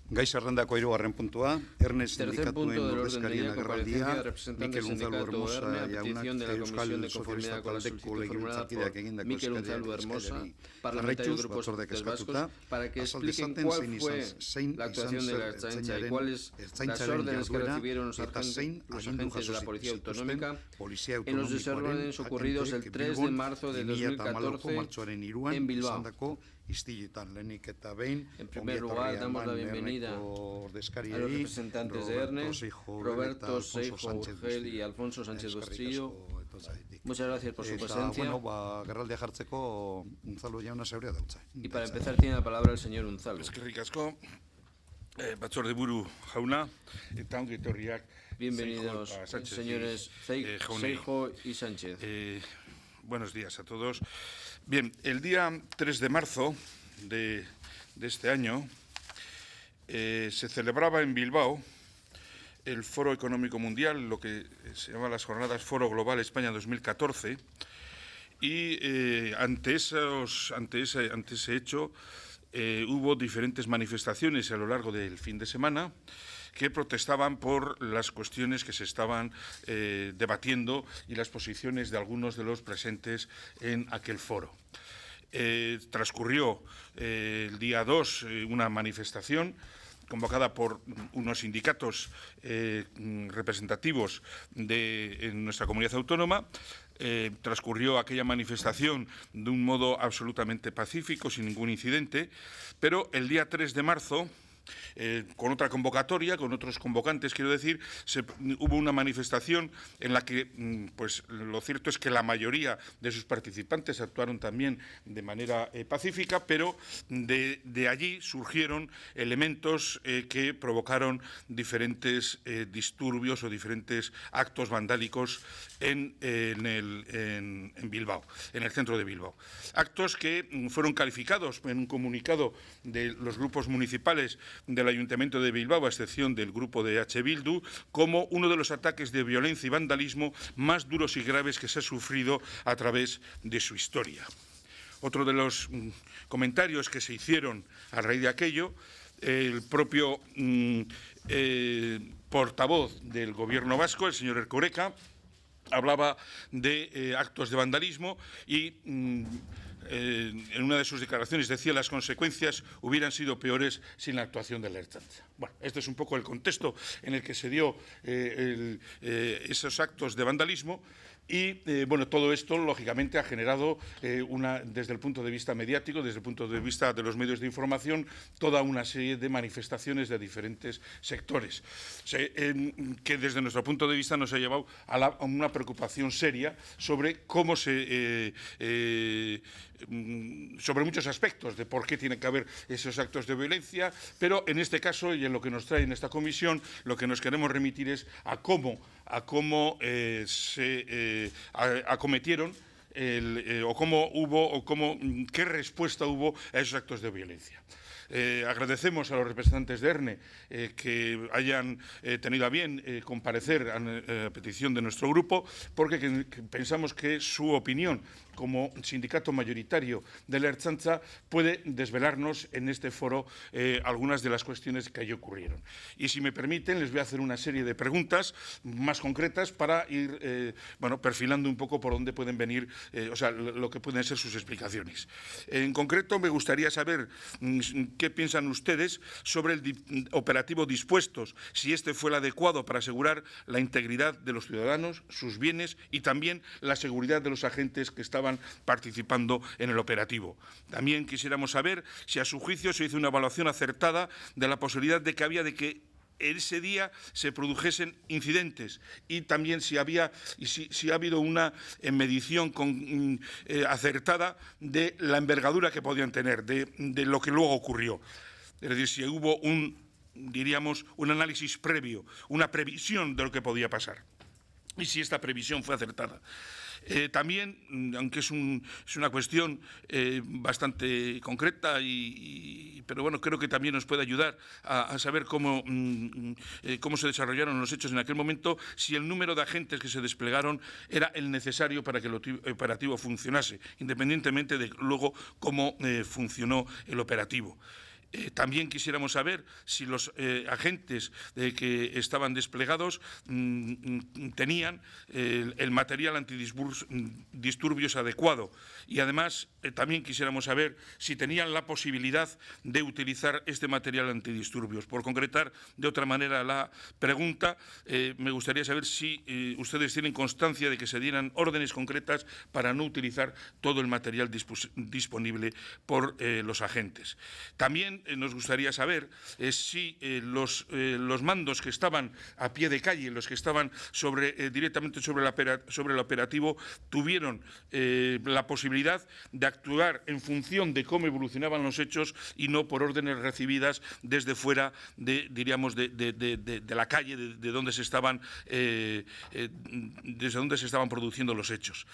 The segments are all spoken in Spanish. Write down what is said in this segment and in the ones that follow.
Gai zerrendako 3. puntua, Erne sindikatuen ordezkarien agerraldia, Mikel Unzalu Hermosa jaunak Euskal Sozialista Taldeko legebiltzarkideak egindako eskaerari jarraituz batzordeak eskatuta, azal dezaten zein izan zer ertzaintzaren jarduera eta zein agindu jaso zituzten Polizia Autonomikoaren agenteek Bilbon 2014 martxoaren 2an izandako istiluetan lehenik eta behin. En primer lugar, damos la bienvenida a los representantes de ERNE, Roberto Seijo Urgel y Alfonso Sánchez Dostrillo. Muchas gracias por su presencia. Y para empezar tiene la palabra el señor Unzalu. Eskerrik asko, batzordeburu jauna, eta ongi etorriak. Bienvenidos, señores Seijo y Sánchez. Buenos días a todos. Bien, el día 3 de marzo de este año se celebraba en Bilbao el Foro Económico Mundial, lo que se llama las jornadas Foro Global España 2014, y ante ese hecho hubo diferentes manifestaciones a lo largo del fin de semana que protestaban por las cuestiones que se estaban debatiendo y las posiciones de algunos de los presentes en aquel foro. Transcurrió el día 2 una manifestación convocada por unos sindicatos representativos de nuestra comunidad autónoma. Transcurrió aquella manifestación de un modo absolutamente pacífico, sin ningún incidente, pero el día 3 de marzo, con otra convocatoria, con otros convocantes, quiero decir, hubo una manifestación en la que, pues lo cierto es que la mayoría de sus participantes actuaron también de manera pacífica, pero de allí surgieron elementos que provocaron diferentes disturbios o diferentes actos vandálicos en Bilbao, en el centro de Bilbao. Actos que fueron calificados en un comunicado de los grupos municipales del Ayuntamiento de Bilbao, a excepción del grupo de H. Bildu, como uno de los ataques de violencia y vandalismo más duros y graves que se ha sufrido a través de su historia. Otro de los comentarios que se hicieron a raíz de aquello, el propio portavoz del Gobierno vasco, el señor Erkoreka, hablaba de actos de vandalismo y en una de sus declaraciones decía las consecuencias hubieran sido peores sin la actuación de la Ertzaintza. Bueno, este es un poco el contexto en el que se dio esos actos de vandalismo y, bueno, todo esto, lógicamente, ha generado, desde el punto de vista mediático, desde el punto de vista de los medios de información, toda una serie de manifestaciones de diferentes sectores, que desde nuestro punto de vista nos ha llevado a una preocupación seria sobre cómo sobre muchos aspectos de por qué tiene que haber esos actos de violencia, pero en este caso y en lo que nos trae en esta comisión, lo que nos queremos remitir es a cómo se acometieron qué respuesta hubo a esos actos de violencia. Agradecemos a los representantes de ERNE que hayan tenido a bien comparecer a petición de nuestro grupo, porque pensamos que su opinión como sindicato mayoritario de la Ertzaintza puede desvelarnos en este foro algunas de las cuestiones que allí ocurrieron. Y si me permiten, les voy a hacer una serie de preguntas más concretas para ir perfilando un poco por dónde pueden venir, lo que pueden ser sus explicaciones. En concreto, me gustaría saber qué piensan ustedes sobre el operativo Dispuestos, si este fue el adecuado para asegurar la integridad de los ciudadanos, sus bienes y también la seguridad de los agentes que estaban participando en el operativo. También quisiéramos saber si a su juicio se hizo una evaluación acertada de la posibilidad de que había de que ese día se produjesen incidentes y también si ha habido una medición acertada de la envergadura que podían tener, de lo que luego ocurrió. Es decir, si hubo diríamos, un análisis previo, una previsión de lo que podía pasar y si esta previsión fue acertada. También, aunque es una cuestión bastante concreta, pero bueno, creo que también nos puede ayudar a saber cómo se desarrollaron los hechos en aquel momento, si el número de agentes que se desplegaron era el necesario para que el operativo funcionase, independientemente de luego cómo funcionó el operativo. También quisiéramos saber si los agentes que estaban desplegados tenían el material antidisturbios adecuado y además también quisiéramos saber si tenían la posibilidad de utilizar este material antidisturbios. Por concretar de otra manera la pregunta, me gustaría saber si ustedes tienen constancia de que se dieran órdenes concretas para no utilizar todo el material disponible por los agentes. También nos gustaría saber si los mandos que estaban a pie de calle, los que estaban directamente sobre el operativo, tuvieron la posibilidad de actuar en función de cómo evolucionaban los hechos y no por órdenes recibidas desde fuera diríamos, de la calle, desde donde se estaban produciendo los hechos.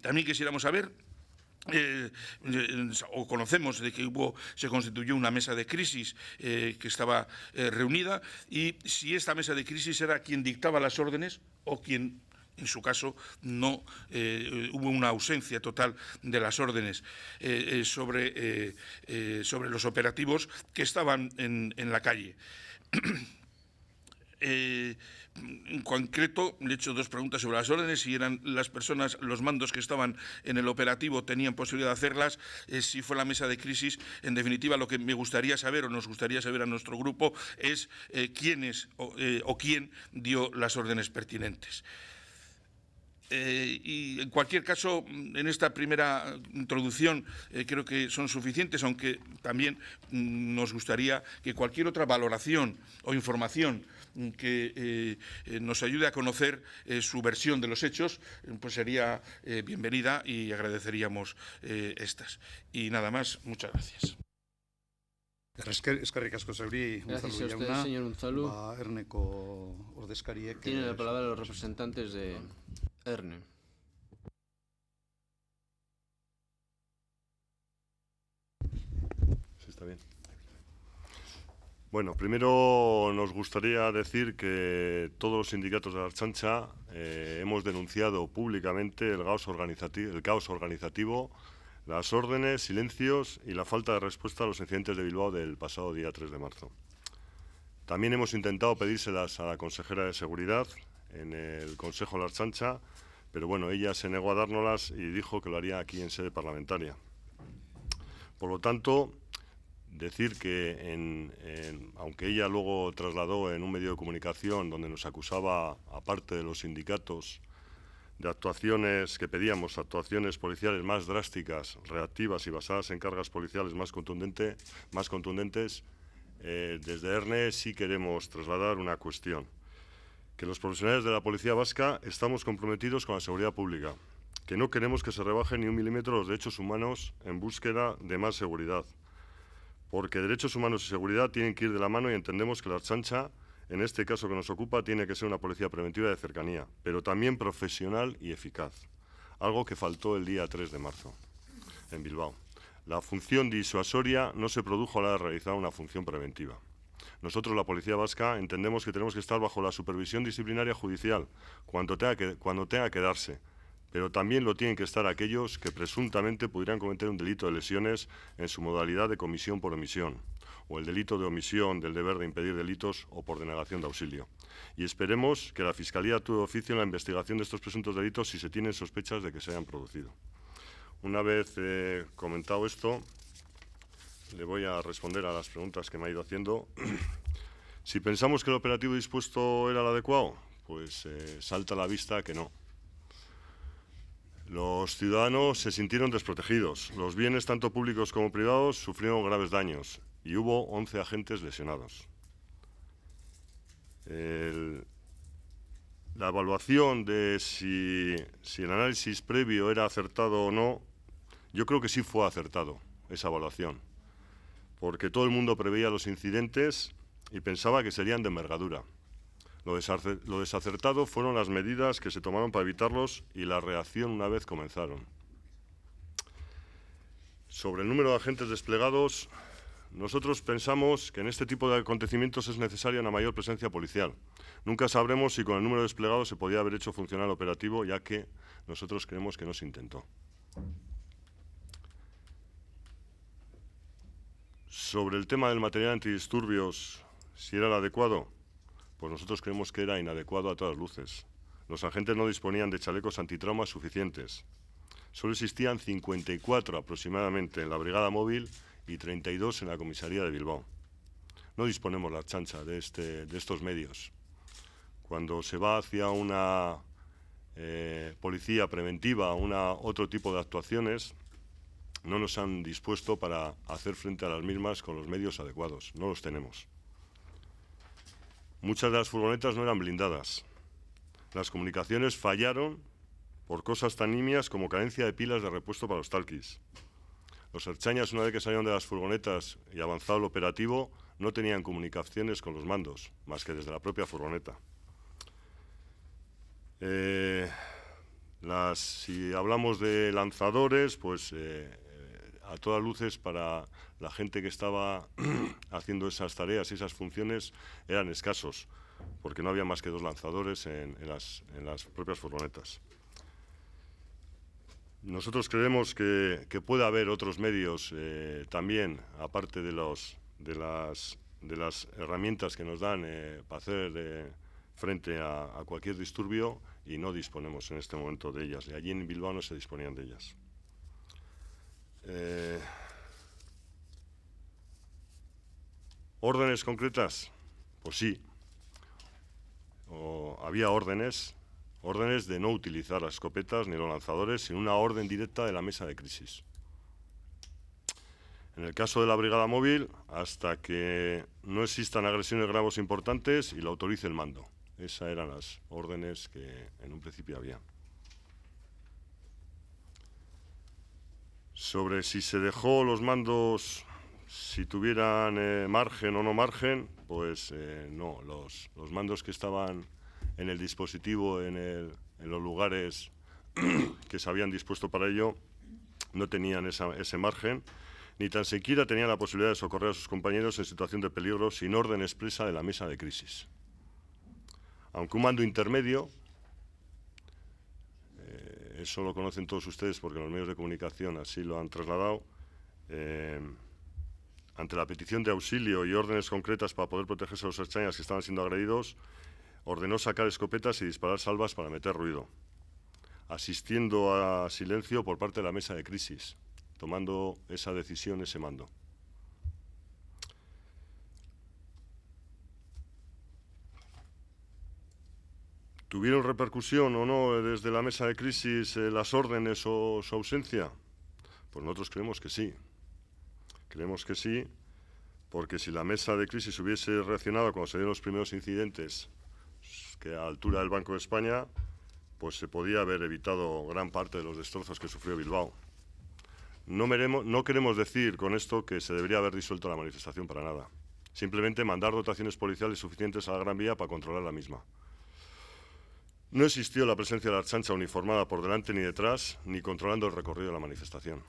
También quisiéramos saber o conocemos de que se constituyó una mesa de crisis que estaba reunida y si esta mesa de crisis era quien dictaba las órdenes o quien, en su caso, no hubo una ausencia total de las órdenes sobre los operativos que estaban en la calle. En concreto, le he hecho dos preguntas sobre las órdenes, si eran las personas, los mandos que estaban en el operativo tenían posibilidad de hacerlas, si fue la mesa de crisis. En definitiva, lo que me gustaría saber o nos gustaría saber a nuestro grupo es quiénes o quién dio las órdenes pertinentes. Y en cualquier caso, en esta primera introducción creo que son suficientes, aunque también nos gustaría que cualquier otra valoración o información que nos ayude a conocer su versión de los hechos, pues sería bienvenida y agradeceríamos estas. Y nada más, muchas gracias. Eskerrik asko zeuri, Gracias a usted, señor Unzalu. Tiene la palabra los representantes de ERNE. Sí, está bien. Bueno, primero nos gustaría decir que todos los sindicatos de la Ertzaintza hemos denunciado públicamente el caos organizativo, las órdenes, silencios y la falta de respuesta a los incidentes de Bilbao del pasado día 3 de marzo. También hemos intentado pedírselas a la consejera de Seguridad en el Consejo de la Ertzaintza, pero bueno, ella se negó a dárnoslas y dijo que lo haría aquí en sede parlamentaria. Por lo tanto, decir que, aunque ella luego trasladó en un medio de comunicación donde nos acusaba, aparte de los sindicatos, de actuaciones que pedíamos, actuaciones policiales más drásticas, reactivas y basadas en cargas policiales más contundentes, desde ERNE sí queremos trasladar una cuestión. Que los profesionales de la Policía Vasca estamos comprometidos con la seguridad pública, que no queremos que se rebajen ni un milímetro los derechos humanos en búsqueda de más seguridad, porque derechos humanos y seguridad tienen que ir de la mano y entendemos que la Ertzaintza, en este caso que nos ocupa, tiene que ser una policía preventiva de cercanía, pero también profesional y eficaz, algo que faltó el día 3 de marzo en Bilbao. La función disuasoria no se produjo a la hora de realizar una función preventiva. Nosotros, la Policía Vasca, entendemos que tenemos que estar bajo la supervisión disciplinaria judicial cuando tenga que darse, pero también lo tienen que estar aquellos que presuntamente pudieran cometer un delito de lesiones en su modalidad de comisión por omisión, o el delito de omisión del deber de impedir delitos o por denegación de auxilio. Y esperemos que la Fiscalía actúe de oficio en la investigación de estos presuntos delitos si se tienen sospechas de que se hayan producido. Una vez comentado esto, le voy a responder a las preguntas que me ha ido haciendo. Si pensamos que el operativo dispuesto era el adecuado, pues salta a la vista que no. Los ciudadanos se sintieron desprotegidos. Los bienes, tanto públicos como privados, sufrieron graves daños y hubo 11 agentes lesionados. La evaluación de si el análisis previo era acertado o no, yo creo que sí fue acertado esa evaluación, porque todo el mundo preveía los incidentes y pensaba que serían de envergadura. Lo desacertado fueron las medidas que se tomaron para evitarlos y la reacción una vez comenzaron. Sobre el número de agentes desplegados, nosotros pensamos que en este tipo de acontecimientos es necesaria una mayor presencia policial. Nunca sabremos si con el número desplegado se podía haber hecho funcionar el operativo, ya que nosotros creemos que no se intentó. Sobre el tema del material antidisturbios, si era el adecuado, pues nosotros creemos que era inadecuado a todas luces. Los agentes no disponían de chalecos antitrauma suficientes. Solo existían 54 aproximadamente en la brigada móvil y 32 en la comisaría de Bilbao. No disponemos la Ertzaintza de estos medios. Cuando se va hacia una policía preventiva, otro tipo de actuaciones, no nos han dispuesto para hacer frente a las mismas con los medios adecuados. No los tenemos. Muchas de las furgonetas no eran blindadas. Las comunicaciones fallaron por cosas tan nimias como carencia de pilas de repuesto para los talquis. Los ertzainas, una vez que salieron de las furgonetas y avanzado el operativo, no tenían comunicaciones con los mandos, más que desde la propia furgoneta. Si hablamos de lanzadores, pues a todas luces para la gente que estaba haciendo esas tareas y esas funciones eran escasos, porque no había más que 2 lanzadores en las propias furgonetas. Nosotros creemos que puede haber otros medios también, aparte de las herramientas que nos dan para hacer frente a cualquier disturbio, y no disponemos en este momento de ellas. Y allí en Bilbao no se disponían de ellas. ¿Órdenes concretas? Pues sí. Había órdenes de no utilizar las escopetas ni los lanzadores, sin una orden directa de la mesa de crisis. En el caso de la brigada móvil, hasta que no existan agresiones graves importantes y lo autorice el mando. Esas eran las órdenes que en un principio había. Sobre si se dejó los mandos, si tuvieran margen o no margen, pues no. Los mandos que estaban en el dispositivo, en los lugares que se habían dispuesto para ello, no tenían ese margen, ni tan siquiera tenían la posibilidad de socorrer a sus compañeros en situación de peligro sin orden expresa de la mesa de crisis. Aunque un mando intermedio, eso lo conocen todos ustedes porque los medios de comunicación así lo han trasladado, ante la petición de auxilio y órdenes concretas para poder protegerse a los ertzainas que estaban siendo agredidos, ordenó sacar escopetas y disparar salvas para meter ruido, asistiendo a silencio por parte de la mesa de crisis, tomando esa decisión ese mando. ¿Tuvieron repercusión o no desde la mesa de crisis las órdenes o su ausencia? Pues nosotros creemos que sí. Creemos que sí, porque si la mesa de crisis hubiese reaccionado cuando se dieron los primeros incidentes, que a altura del Banco de España, pues se podía haber evitado gran parte de los destrozos que sufrió Bilbao. No queremos decir con esto que se debería haber disuelto la manifestación para nada. Simplemente mandar dotaciones policiales suficientes a la Gran Vía para controlar la misma. No existió la presencia de la Ertzaintza uniformada por delante ni detrás, ni controlando el recorrido de la manifestación.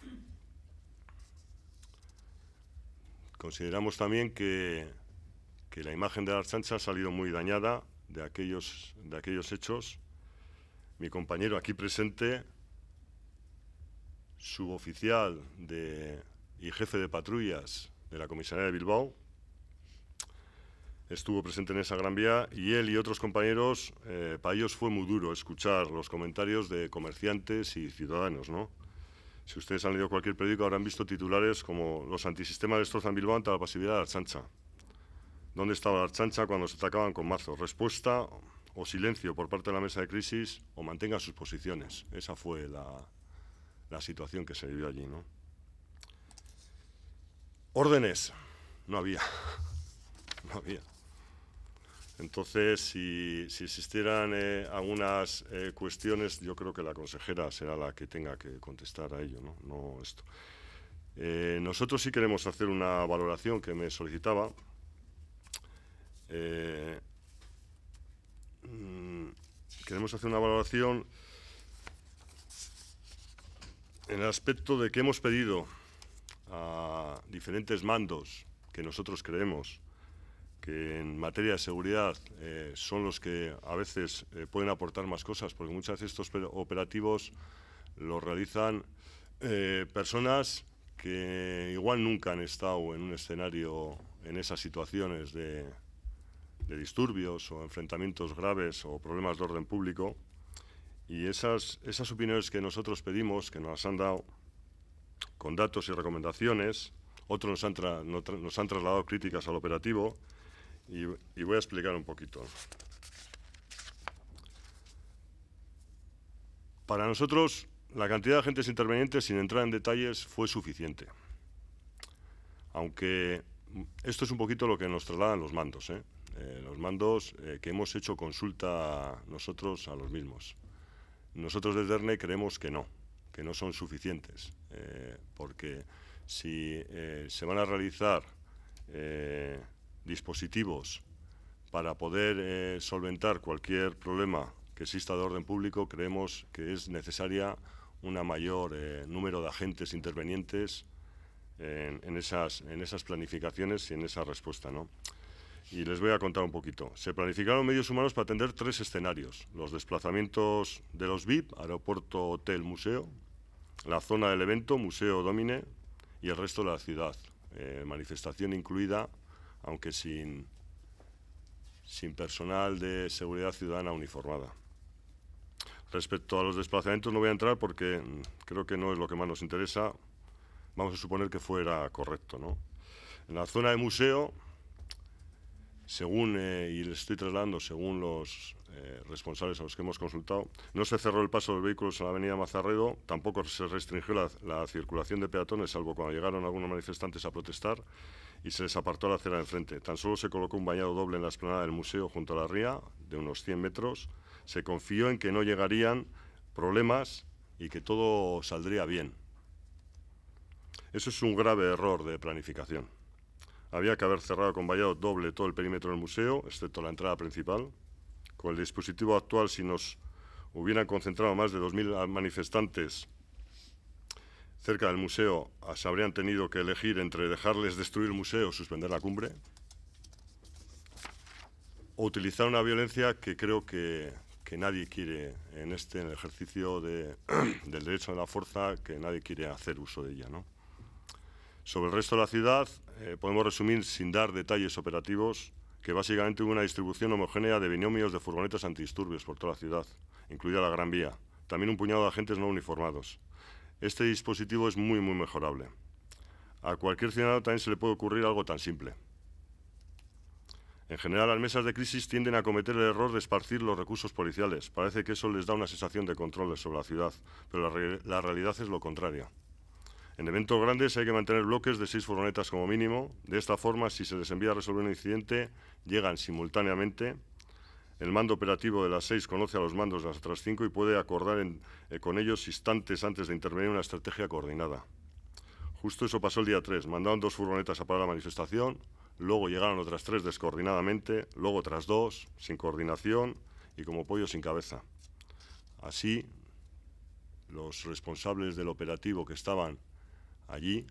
Consideramos también que la imagen de la Ertzaintza ha salido muy dañada de aquellos hechos. Mi compañero aquí presente, suboficial y jefe de patrullas de la comisaría de Bilbao, estuvo presente en esa Gran Vía y él y otros compañeros, para ellos fue muy duro escuchar los comentarios de comerciantes y ciudadanos, ¿no? Si ustedes han leído cualquier periódico habrán visto titulares como «Los antisistemas destrozan Bilbao ante la pasividad de la Ertzaintza». ¿Dónde estaba la Ertzaintza cuando se atacaban con mazos? Respuesta o silencio por parte de la mesa de crisis o mantenga sus posiciones. Esa fue la situación que se vivió allí, ¿no? Órdenes. No había. No había. Entonces, si existieran algunas cuestiones, yo creo que la consejera será la que tenga que contestar a ello, no esto. Nosotros sí queremos hacer una valoración que me solicitaba. Queremos hacer una valoración en el aspecto de que hemos pedido a diferentes mandos que nosotros creemos que en materia de seguridad son los que a veces pueden aportar más cosas, porque muchas veces estos operativos los realizan personas que igual nunca han estado en un escenario en esas situaciones de disturbios o enfrentamientos graves o problemas de orden público, y esas opiniones que nosotros pedimos, que nos han dado con datos y recomendaciones, otros nos han trasladado críticas al operativo, y voy a explicar un poquito. Para nosotros, la cantidad de agentes intervenientes, sin entrar en detalles, fue suficiente. Aunque esto es un poquito lo que nos trasladan los mandos, los mandos que hemos hecho consulta nosotros a los mismos. Nosotros desde ERNE creemos que no son suficientes, porque si se van a realizar dispositivos para poder solventar cualquier problema que exista de orden público, creemos que es necesaria una mayor número de agentes intervenientes en esas planificaciones y en esa respuesta, ¿no? Y les voy a contar un poquito. Se planificaron medios humanos para atender 3 escenarios: los desplazamientos de los VIP, aeropuerto, hotel, museo, la zona del evento, museo, Domine, y el resto de la ciudad, manifestación incluida, aunque sin personal de seguridad ciudadana uniformada. Respecto a los desplazamientos no voy a entrar porque creo que no es lo que más nos interesa. Vamos a suponer que fuera correcto, ¿no? En la zona de museo, según, y les estoy trasladando, según los responsables a los que hemos consultado, no se cerró el paso de vehículos en la avenida Mazarredo, tampoco se restringió la circulación de peatones, salvo cuando llegaron algunos manifestantes a protestar, y se les apartó la acera de enfrente. Tan solo se colocó un bañado doble en la explanada del museo junto a la ría, de unos 100 metros. Se confió en que no llegarían problemas y que todo saldría bien. Eso es un grave error de planificación. Había que haber cerrado con vallado doble todo el perímetro del museo, excepto la entrada principal. Con el dispositivo actual, si nos hubieran concentrado más de 2.000 manifestantes cerca del museo, se habrían tenido que elegir entre dejarles destruir el museo o suspender la cumbre, o utilizar una violencia que creo que nadie quiere en el ejercicio del derecho a la fuerza, que nadie quiere hacer uso de ella, ¿no? Sobre el resto de la ciudad, podemos resumir, sin dar detalles operativos, que básicamente hubo una distribución homogénea de binomios de furgonetas antidisturbios por toda la ciudad, incluida la Gran Vía. También un puñado de agentes no uniformados. Este dispositivo es muy mejorable. A cualquier ciudadano también se le puede ocurrir algo tan simple. En general, las mesas de crisis tienden a cometer el error de esparcir los recursos policiales. Parece que eso les da una sensación de control sobre la ciudad, pero la realidad es lo contrario. En eventos grandes hay que mantener bloques de 6 furgonetas como mínimo. De esta forma, si se les envía a resolver un incidente, llegan simultáneamente. El mando operativo de las 6 conoce a los mandos de las otras 5 y puede acordar con ellos instantes antes de intervenir una estrategia coordinada. Justo eso pasó el día 3. Mandaron 2 furgonetas a parar la manifestación, luego llegaron otras 3 descoordinadamente, luego otras 2 sin coordinación y como pollo sin cabeza. Así, los responsables del operativo que estaban allí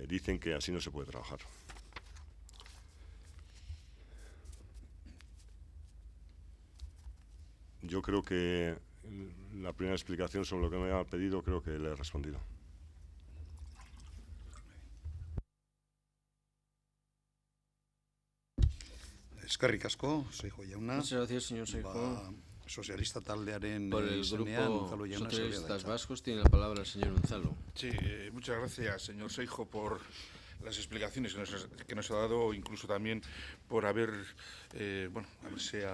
dicen que así no se puede trabajar. Yo creo que la primera explicación sobre lo que me ha pedido, creo que le he respondido. Eskerrik asko, Seijo jauna. Muchas gracias, señor Seijo. Socialista taldearen por el izenean, grupo Socialistas Vascos tiene la palabra el señor Unzalu. Sí, muchas gracias, señor Seijo, por las explicaciones que nos ha dado, incluso también por haberse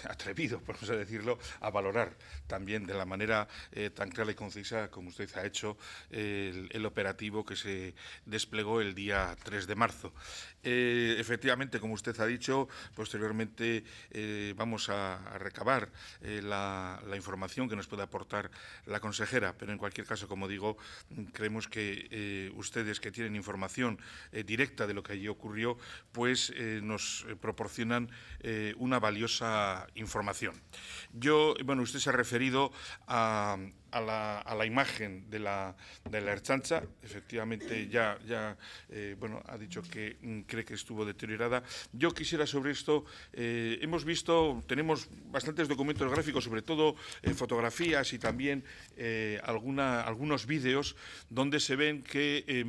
atrevido, vamos a decirlo, a valorar también de la manera tan clara y concisa como usted ha hecho el operativo que se desplegó el día 3 de marzo. Efectivamente, como usted ha dicho, posteriormente vamos a recabar la información que nos puede aportar la consejera, pero en cualquier caso, como digo, creemos que ustedes que tienen información directa de lo que allí ocurrió, pues nos proporcionan una valiosa información. Bueno, usted se ha referido a la imagen de la Ertzaintza. Efectivamente bueno, ha dicho que cree que estuvo deteriorada. Yo quisiera sobre esto, tenemos bastantes documentos gráficos, sobre todo fotografías y también algunos vídeos donde se ven que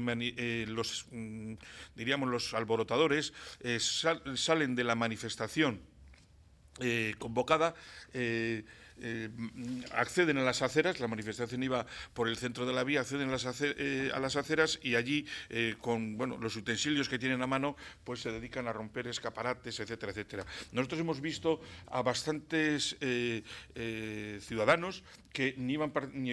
los alborotadores salen de la manifestación convocada, acceden a las aceras. La manifestación iba por el centro de la vía, acceden a las aceras y allí con los utensilios que tienen a mano pues se dedican a romper escaparates, etcétera, etcétera. Nosotros hemos visto a bastantes ciudadanos que ni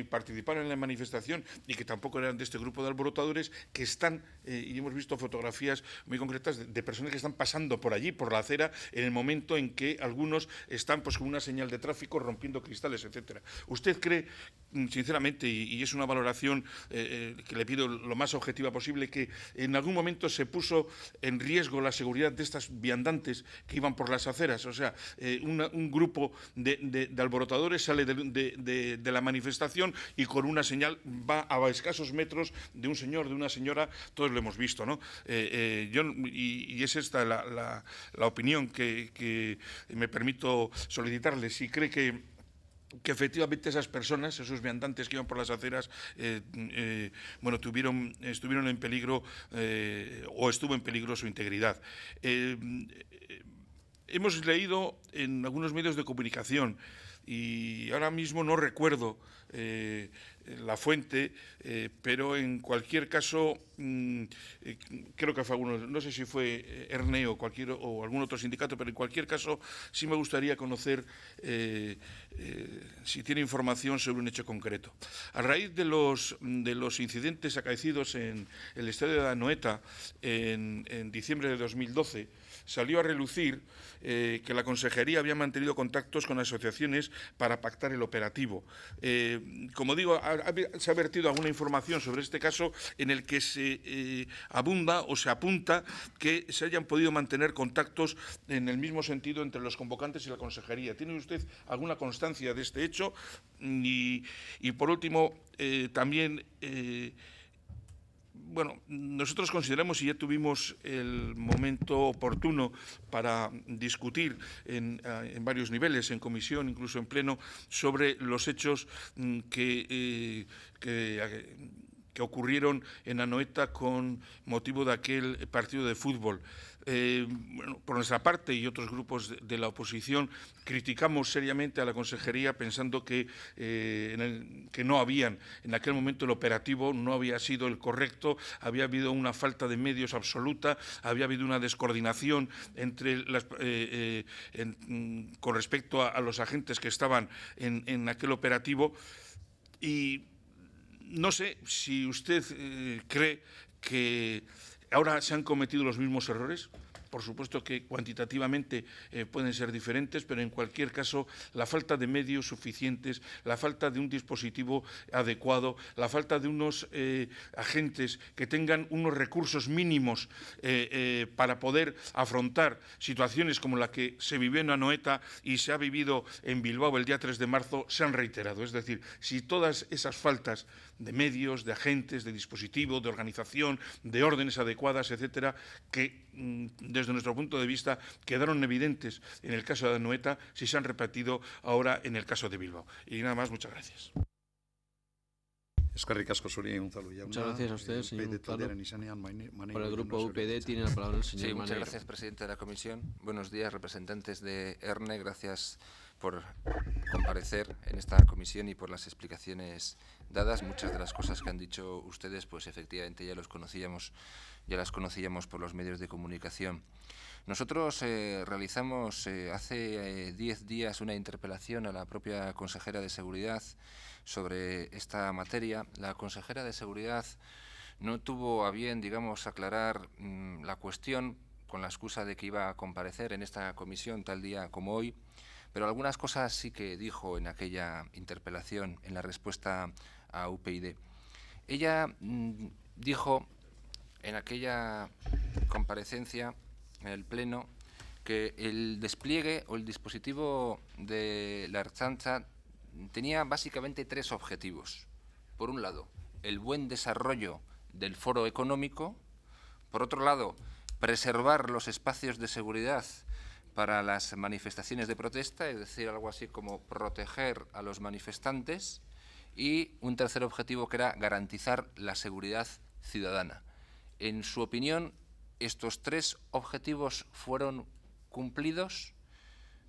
participaron en la manifestación y que tampoco eran de este grupo de alborotadores, que están, y hemos visto fotografías muy concretas de personas que están pasando por allí, por la acera, en el momento en que algunos están pues con una señal de tráfico rompiendo cristales, etcétera. ¿Usted cree, sinceramente, y es una valoración que le pido lo más objetiva posible, que en algún momento se puso en riesgo la seguridad de estas viandantes que iban por las aceras? O sea, un grupo de alborotadores sale de la manifestación y con una señal va a escasos metros de un señor, de una señora. Todos lo hemos visto, ¿no? Y es esta la opinión que me permito solicitarle. Si cree que efectivamente esas personas, esos viandantes que iban por las aceras, estuvieron en peligro o estuvo en peligro su integridad. Hemos leído en algunos medios de comunicación, y ahora mismo no recuerdo la fuente, pero en cualquier caso creo que fue alguno, no sé si fue ERNE o algún otro sindicato, pero en cualquier caso sí me gustaría conocer si tiene información sobre un hecho concreto. A raíz de los incidentes acaecidos en el estadio de Anoeta en diciembre de 2012, salió a relucir que la Consejería había mantenido contactos con asociaciones para pactar el operativo. Como digo, se ha vertido alguna información sobre este caso en el que se abunda o se apunta que se hayan podido mantener contactos en el mismo sentido entre los convocantes y la Consejería. ¿Tiene usted alguna constancia de este hecho? Y por último, también... nosotros consideramos, y ya tuvimos el momento oportuno para discutir en varios niveles, en comisión, incluso en pleno, sobre los hechos que ocurrieron en Anoeta con motivo de aquel partido de fútbol. Por nuestra parte y otros grupos de la oposición criticamos seriamente a la Consejería pensando que no habían, en aquel momento el operativo no había sido el correcto, había habido una falta de medios absoluta, había habido una descoordinación con respecto a los agentes que estaban en aquel operativo. Y no sé si usted cree que ahora se han cometido los mismos errores. Por supuesto que cuantitativamente pueden ser diferentes, pero en cualquier caso la falta de medios suficientes, la falta de un dispositivo adecuado, la falta de unos agentes que tengan unos recursos mínimos para poder afrontar situaciones como la que se vivió en Anoeta y se ha vivido en Bilbao el día 3 de marzo, se han reiterado. Es decir, si todas esas faltas de medios, de agentes, de dispositivo, de organización, de órdenes adecuadas, etcétera, que desde nuestro punto de vista quedaron evidentes en el caso de Anoeta, si se han repetido ahora en el caso de Bilbao. Y nada más, muchas gracias. Muchas gracias a ustedes, señor Unzalu. Por el grupo UPD tiene la palabra el señor Maneiro. Muchas gracias, presidente de la comisión. Buenos días, representantes de ERNE. Gracias por comparecer en esta comisión y por las explicaciones dadas. Muchas de las cosas que han dicho ustedes, pues efectivamente ya las conocíamos por los medios de comunicación. Nosotros realizamos hace 10 días una interpelación a la propia consejera de Seguridad sobre esta materia. La consejera de Seguridad no tuvo a bien, digamos, aclarar la cuestión con la excusa de que iba a comparecer en esta comisión tal día como hoy, pero algunas cosas sí que dijo en aquella interpelación, en la respuesta a UPyD. Ella dijo en aquella comparecencia en el Pleno que el despliegue o el dispositivo de la Ertzaintza tenía básicamente 3 objetivos. Por un lado, el buen desarrollo del foro económico. Por otro lado, preservar los espacios de seguridad para las manifestaciones de protesta, es decir, algo así como proteger a los manifestantes. Y un tercer objetivo que era garantizar la seguridad ciudadana. En su opinión, ¿estos 3 objetivos fueron cumplidos?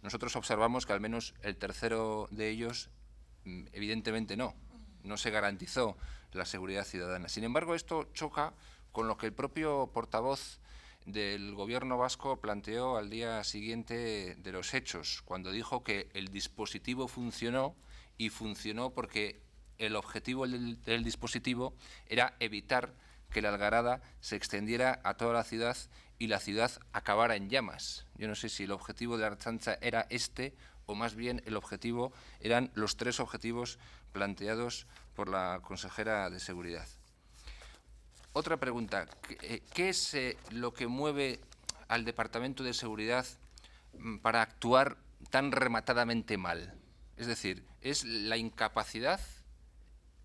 Nosotros observamos que al menos el tercero de ellos, evidentemente no se garantizó la seguridad ciudadana. Sin embargo, esto choca con lo que el propio portavoz del Gobierno vasco planteó al día siguiente de los hechos, cuando dijo que el dispositivo funcionó, y funcionó porque el objetivo del dispositivo era evitar que la algarada se extendiera a toda la ciudad y la ciudad acabara en llamas. Yo no sé si el objetivo de la Ertzaintza era este o más bien el objetivo eran los 3 objetivos planteados por la consejera de Seguridad. Otra pregunta, ¿qué es lo que mueve al Departamento de Seguridad para actuar tan rematadamente mal? Es decir, ¿es la incapacidad?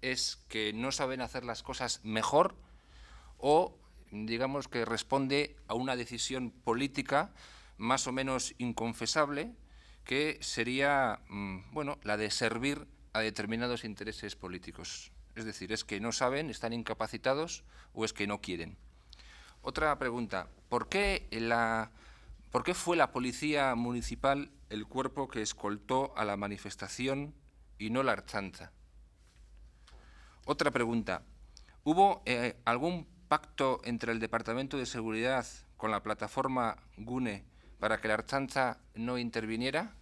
¿Es que no saben hacer las cosas mejor? ¿O digamos que responde a una decisión política más o menos inconfesable, que sería la de servir a determinados intereses políticos? Es decir, ¿es que no saben, están incapacitados o es que no quieren? Otra pregunta, ¿por qué fue la Policía Municipal el cuerpo que escoltó a la manifestación y no la Ertzaintza? Otra pregunta, ¿hubo algún pacto entre el Departamento de Seguridad con la plataforma Gune para que la Ertzaintza no interviniera?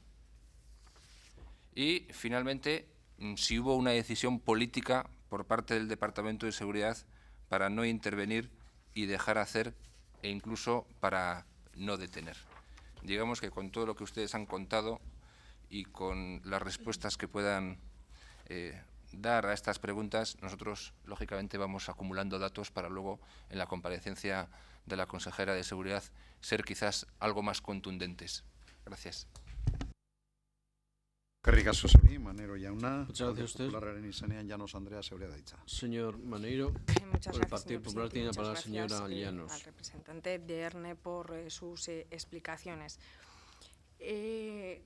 Y, finalmente, si hubo una decisión política por parte del Departamento de Seguridad para no intervenir y dejar hacer, e incluso para no detener. Digamos que con todo lo que ustedes han contado y con las respuestas que puedan dar a estas preguntas, nosotros, lógicamente, vamos acumulando datos para luego, en la comparecencia de la consejera de Seguridad, ser quizás algo más contundentes. Gracias. Muchas gracias a usted. Señor Maneiro, por el Partido Popular tiene la palabra la señora Llanos. Al representante de ERNE por sus explicaciones.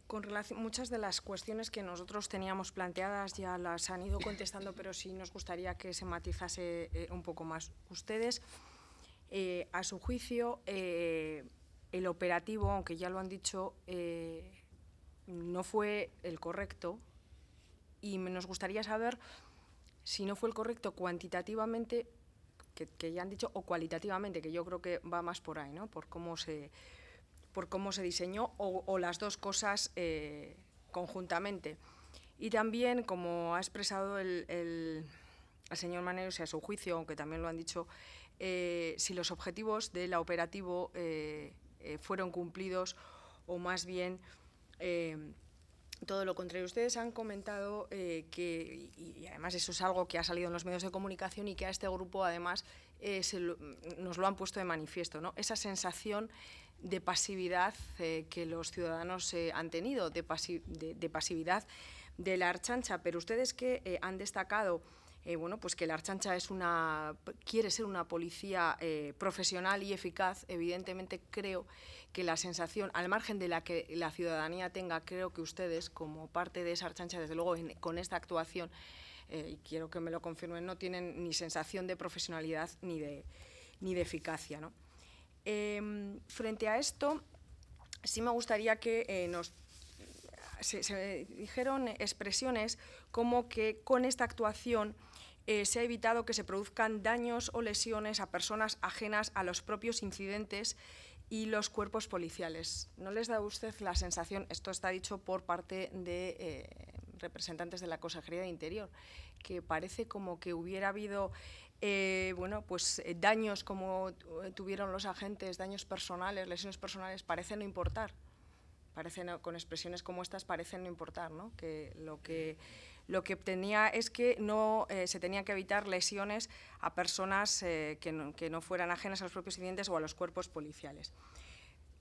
Con relación, muchas de las cuestiones que nosotros teníamos planteadas ya las han ido contestando, pero sí nos gustaría que se matizase un poco más. Ustedes, a su juicio, el operativo, aunque ya lo han dicho, no fue el correcto, y nos gustaría saber si no fue el correcto cuantitativamente, que ya han dicho, o cualitativamente, que yo creo que va más por ahí, ¿no? Por cómo se diseñó, o las dos cosas conjuntamente. Y también, como ha expresado el señor Maneiro, a su juicio, aunque también lo han dicho, si los objetivos del operativo fueron cumplidos, o más bien todo lo contrario. Ustedes han comentado que, y además eso es algo que ha salido en los medios de comunicación y que a este grupo además nos lo han puesto de manifiesto, ¿no? Esa sensación de pasividad que los ciudadanos han tenido, de pasividad de la Ertzaintza, pero ustedes que han destacado pues que la Ertzaintza quiere ser una policía profesional y eficaz. Evidentemente creo que la sensación, al margen de la que la ciudadanía tenga, creo que ustedes, como parte de esa Ertzaintza, desde luego con esta actuación, y quiero que me lo confirmen, no tienen ni sensación de profesionalidad ni de eficacia, ¿no? Frente a esto, sí me gustaría que se dijeron expresiones como que con esta actuación se ha evitado que se produzcan daños o lesiones a personas ajenas a los propios incidentes y los cuerpos policiales. ¿No les da a usted la sensación, esto está dicho por parte de representantes de la Consejería de Interior, que parece como que hubiera habido daños como tuvieron los agentes, daños personales, lesiones personales, parecen no importar? Con expresiones como estas parecen no importar, ¿no? Que lo que tenía es que no se tenían que evitar lesiones a personas que no fueran ajenas a los propios incidentes o a los cuerpos policiales.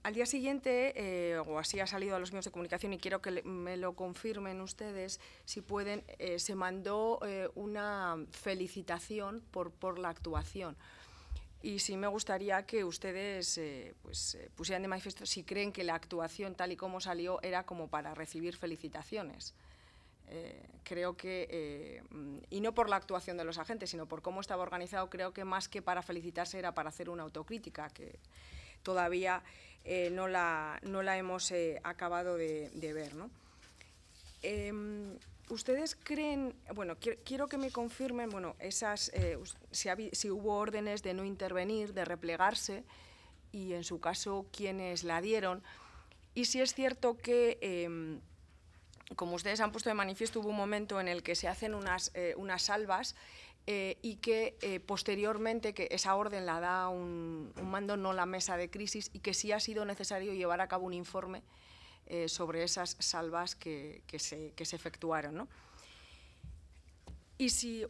Al día siguiente, o así ha salido a los medios de comunicación, y quiero que me lo confirmen ustedes, si pueden, se mandó una felicitación por la actuación. Y sí me gustaría que ustedes pusieran de manifiesto si creen que la actuación tal y como salió era como para recibir felicitaciones. Creo que, y no por la actuación de los agentes, sino por cómo estaba organizado, creo que más que para felicitarse era para hacer una autocrítica, que todavía no la hemos acabado de ver, ¿no? ¿Ustedes creen, bueno, quiero que me confirmen, bueno, si hubo órdenes de no intervenir, de replegarse, y en su caso, quiénes la dieron? Y si es cierto que, como ustedes han puesto de manifiesto, hubo un momento en el que se hacen unas salvas y que posteriormente, que esa orden la da un mando, no la mesa de crisis, y que sí ha sido necesario llevar a cabo un informe sobre esas salvas que se efectuaron, ¿no? Y si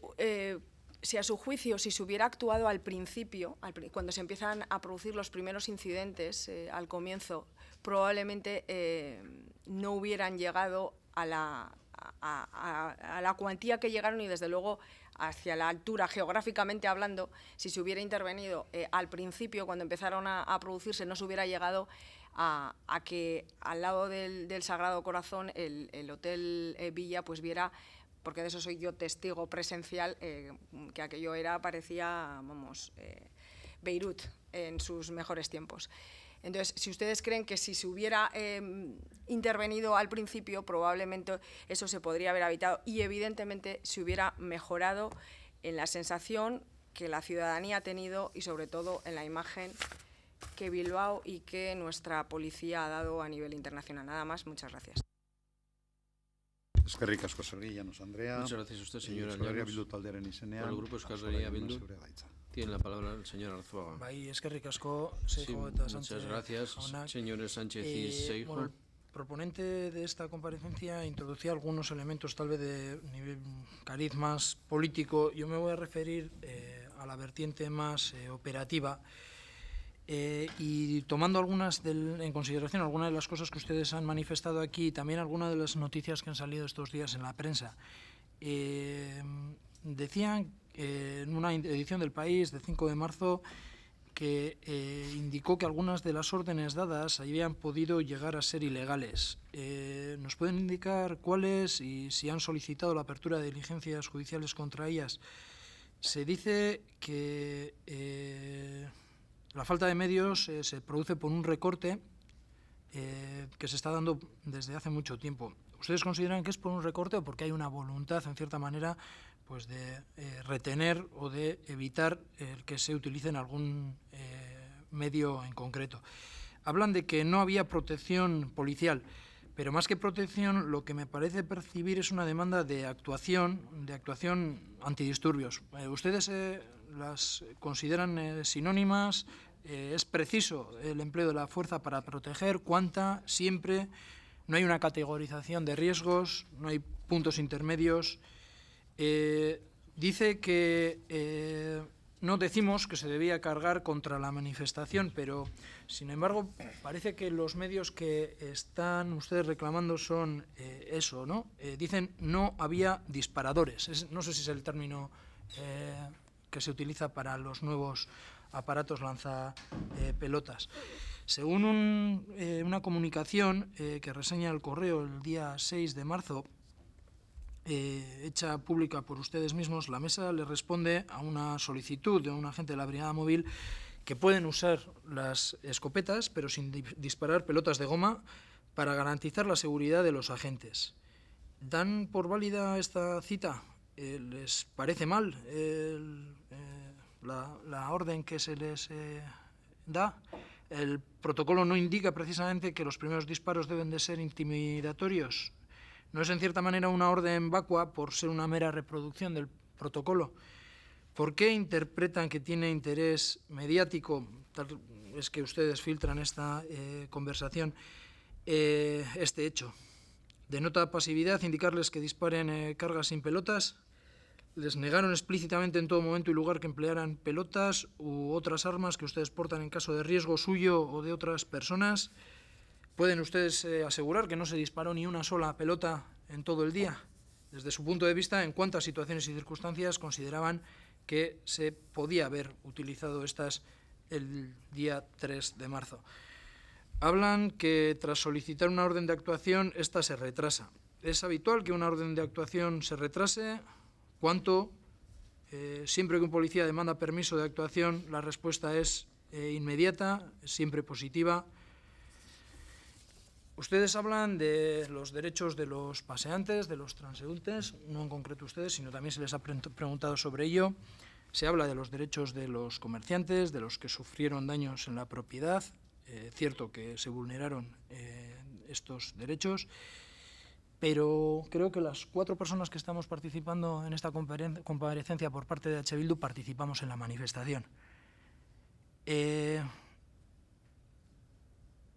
a su juicio, si se hubiera actuado al principio, cuando se empiezan a producir los primeros incidentes, al comienzo, probablemente no hubieran llegado a la cuantía que llegaron, y desde luego hacia la altura, geográficamente hablando, si se hubiera intervenido al principio, cuando empezaron a producirse, no se hubiera llegado a que al lado del Sagrado Corazón el Hotel Villa pues viera, porque de eso soy yo testigo presencial, que aquello parecía, Beirut en sus mejores tiempos. Entonces, si ustedes creen que si se hubiera intervenido al principio, probablemente eso se podría haber evitado, y evidentemente se hubiera mejorado en la sensación que la ciudadanía ha tenido, y sobre todo en la imagen que Bilbao y que nuestra policía ha dado a nivel internacional. Nada más, muchas gracias. Eskerrik asko zuri, Llanos Andrea. Muchas gracias a usted, señora Llanos. Por el Grupo Euskal Herria Bildu tiene la palabra el señor Arzuaga. Eskerrik asko, Seijo eta Sánchez. Muchas gracias, señores Sánchez y Seijo. Bueno, el proponente de esta comparecencia introducía algunos elementos tal vez de nivel cariz más político. Yo me voy a referir a la vertiente más operativa, y tomando en consideración algunas de las cosas que ustedes han manifestado aquí, y también algunas de las noticias que han salido estos días en la prensa. Decían en una edición del País de 5 de marzo que indicó que algunas de las órdenes dadas habían podido llegar a ser ilegales. ¿Nos pueden indicar cuáles y si han solicitado la apertura de diligencias judiciales contra ellas? Se dice que la falta de medios se produce por un recorte que se está dando desde hace mucho tiempo. ¿Ustedes consideran que es por un recorte o porque hay una voluntad, en cierta manera, pues de retener o de evitar el que se utilice en algún medio en concreto? Hablan de que no había protección policial, pero más que protección, lo que me parece percibir es una demanda de actuación antidisturbios. ¿Ustedes las consideran sinónimas? ¿Es preciso el empleo de la fuerza para proteger? ¿Cuánta? Siempre. No hay una categorización de riesgos, no hay puntos intermedios. Dice que no decimos que se debía cargar contra la manifestación, pero, sin embargo, parece que los medios que están ustedes reclamando son eso, ¿no? Dicen no había disparadores. No sé si es el término que se utiliza para los nuevos aparatos lanzapelotas. Según una comunicación que reseña El Correo el día 6 de marzo, hecha pública por ustedes mismos, la mesa le responde a una solicitud de un agente de la Brigada Móvil que pueden usar las escopetas, pero sin disparar pelotas de goma, para garantizar la seguridad de los agentes. ¿Dan por válida esta cita? ¿Les parece mal la orden que se les da? El protocolo no indica precisamente que los primeros disparos deben de ser intimidatorios. ¿No es en cierta manera una orden vacua por ser una mera reproducción del protocolo? ¿Por qué interpretan que tiene interés mediático, tal es que ustedes filtran esta conversación, este hecho? ¿Denota pasividad indicarles que disparen cargas sin pelotas? ¿Les negaron explícitamente en todo momento y lugar que emplearan pelotas u otras armas que ustedes portan en caso de riesgo suyo o de otras personas? ¿Pueden ustedes asegurar que no se disparó ni una sola pelota en todo el día? Desde su punto de vista, ¿en cuántas situaciones y circunstancias consideraban que se podía haber utilizado estas el día 3 de marzo? Hablan que tras solicitar una orden de actuación, esta se retrasa. ¿Es habitual que una orden de actuación se retrase? ¿Cuánto? Siempre que un policía demanda permiso de actuación, la respuesta es inmediata, siempre positiva. Ustedes hablan de los derechos de los paseantes, de los transeúntes, no en concreto ustedes, sino también se les ha preguntado sobre ello. Se habla de los derechos de los comerciantes, de los que sufrieron daños en la propiedad. Cierto que se vulneraron estos derechos, pero creo que las 4 personas que estamos participando en esta comparecencia por parte de H. Bildu participamos en la manifestación.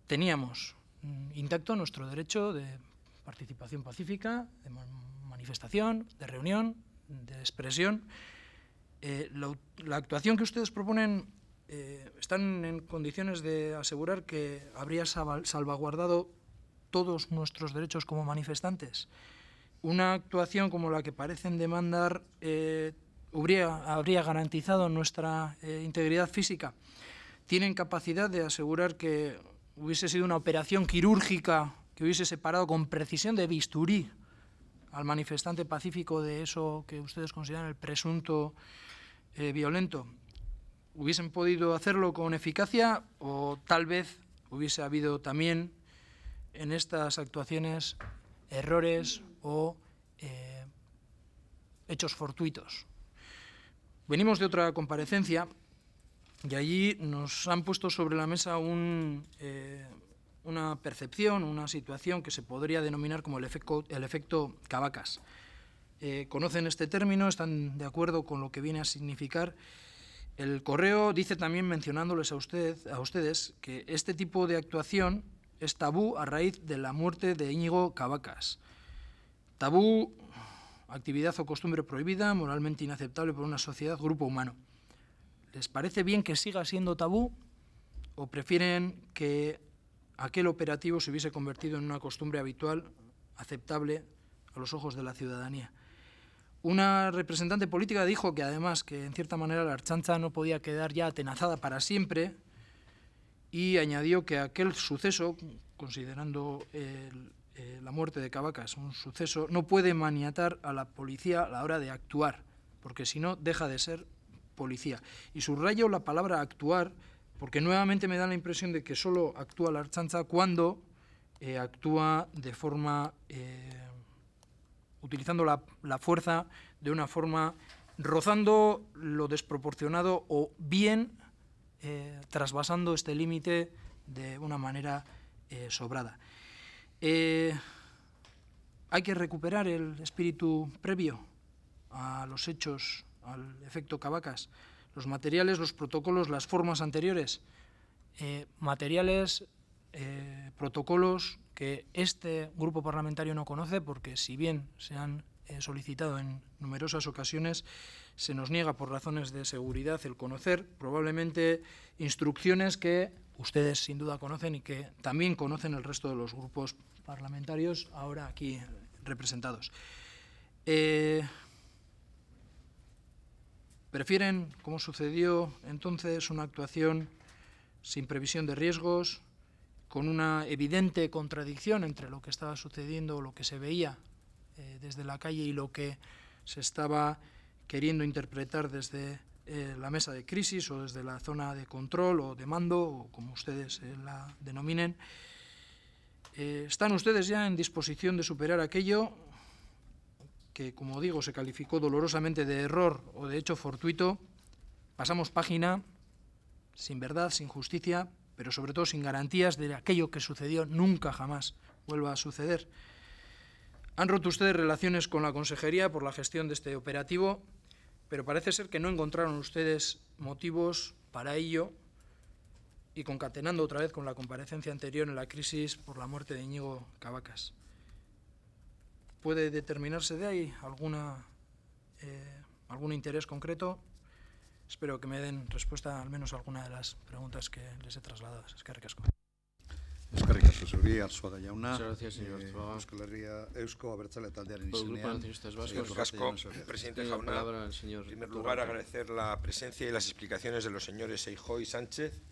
Teníamos intacto nuestro derecho de participación pacífica, de manifestación, de reunión, de expresión. La actuación que ustedes proponen están en condiciones de asegurar que habría salvaguardado todos nuestros derechos como manifestantes. Una actuación como la que parecen demandar habría garantizado nuestra integridad física. ¿Tienen capacidad de asegurar que hubiese sido una operación quirúrgica que hubiese separado con precisión de bisturí al manifestante pacífico de eso que ustedes consideran el presunto violento? ¿Hubiesen podido hacerlo con eficacia o tal vez hubiese habido también en estas actuaciones errores o hechos fortuitos? Venimos de otra comparecencia y allí nos han puesto sobre la mesa una percepción, una situación que se podría denominar como el efecto Cavacas. ¿Conocen este término? ¿Están de acuerdo con lo que viene a significar? El correo dice también, mencionándoles a ustedes, que este tipo de actuación es tabú a raíz de la muerte de Íñigo Cavacas. Tabú, actividad o costumbre prohibida, moralmente inaceptable por una sociedad, grupo humano. ¿Les parece bien que siga siendo tabú o prefieren que aquel operativo se hubiese convertido en una costumbre habitual, aceptable a los ojos de la ciudadanía? Una representante política dijo que además que en cierta manera la Ertzaintza no podía quedar ya atenazada para siempre y añadió que aquel suceso, considerando la muerte de Cavacas un suceso, no puede maniatar a la policía a la hora de actuar, porque si no deja de ser policía. Y subrayo la palabra actuar porque nuevamente me da la impresión de que solo actúa la Ertzaintza cuando actúa de forma utilizando la fuerza de una forma rozando lo desproporcionado o bien trasvasando este límite de una manera sobrada. Hay que recuperar el espíritu previo a los hechos, al efecto Cavacas, los materiales, los protocolos, las formas anteriores, materiales, protocolos que este grupo parlamentario no conoce porque si bien se han solicitado en numerosas ocasiones, se nos niega por razones de seguridad el conocer probablemente instrucciones que ustedes sin duda conocen y que también conocen el resto de los grupos parlamentarios ahora aquí representados. ¿Prefieren, como sucedió entonces, una actuación sin previsión de riesgos, con una evidente contradicción entre lo que estaba sucediendo o lo que se veía desde la calle y lo que se estaba queriendo interpretar desde la mesa de crisis o desde la zona de control o de mando, o como ustedes la denominen? ¿Están ustedes ya en disposición de superar aquello que, como digo, se calificó dolorosamente de error o de hecho fortuito? Pasamos página, sin verdad, sin justicia, pero sobre todo sin garantías de aquello que sucedió nunca jamás vuelva a suceder. Han roto ustedes relaciones con la Consejería por la gestión de este operativo, pero parece ser que no encontraron ustedes motivos para ello, y concatenando otra vez con la comparecencia anterior en la crisis por la muerte de Íñigo Cabacas. ¿Puede determinarse de ahí algún interés concreto? Espero que me den respuesta al menos a alguna de las preguntas que les he trasladado. Eskerrik asko. Eskerrik asko zuri, Arzuaga jauna. Muchas gracias, señor Arzuaga. Euskal Herria, Eusko Abertzale taldearen Por el Grupo izenean. Nacionalistas Vascos. Presidente Tiene la Jauna, palabra el señor en primer Torra. lugar agradecer la presencia y las explicaciones de los señores Feijóo y Sánchez